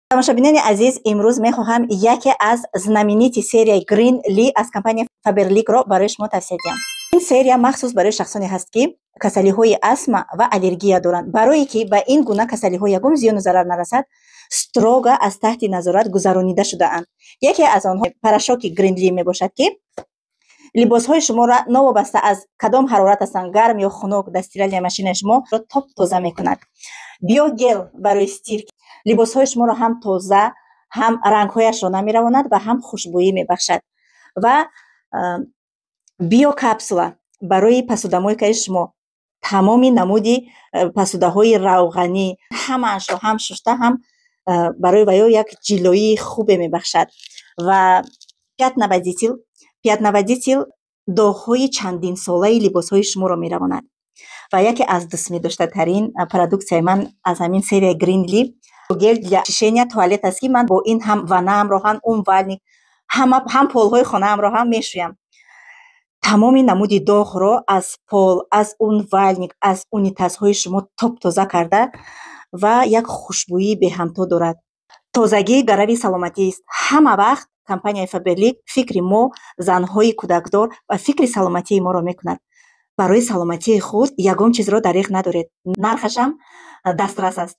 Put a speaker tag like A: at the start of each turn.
A: тамошобинони азиз, имрӯз мехоҳам яке аз знаменити серияи Green Lee аз компанияи Faberlicро барои шумо тавсия диҳам. ин серия махсус барои шахсоне ҳаст, ки касалиҳои астма ва аллергия доранд. Барое ки ба ин гуна касалиҳо ягон зиёну зарар нарасад, строго аз таҳти назорат гузаронида шудаанд. Яке аз онҳо порошоки Green Lee мебошад, ки либосҳои шуморо новобаста аз кадом ҳарорат ҳастанд, гарм ё хунук, дар стиральяи машинаи шуморо топ тоза мекунад. биогел барои стирки либосҳои шуморо ҳам тоза, ҳам рангҳояшро намеравонад ва ҳам хушбӯӣ мебахшад. Ва биокапсула барои посудамойкаи шумо тамоми намуди посудаҳои равғанӣ ҳамаашро ҳам шушта, ҳам барои ваё як ҷилоии хубе мебахшад. Ва пятноводитель доғҳои чандинсолаи либосҳои шуморо меравонад. Ва яке аз дӯстмедоштатарин продуксияи ман аз ҳамин серияи Green Lee гел для очищения туалет аст, ки ман бо ин ҳам ванаамро, ҳам умывальник, ҳам полҳои хонаамро ҳам мешӯям. тамоми намуди доғро аз пол, аз умывальник, аз унитазҳои шумо топ-тоза карда ва як хушбӯии беҳамто дорад. тозагӣ гарави саломатист. ҳама вақт компанияи Faberlic фикри мо, занҳои кӯдакдор ва фикри саломатии моро мекунад. барои саломатии худ ягон чизро дариғ надоред. нархашам дастрас аст.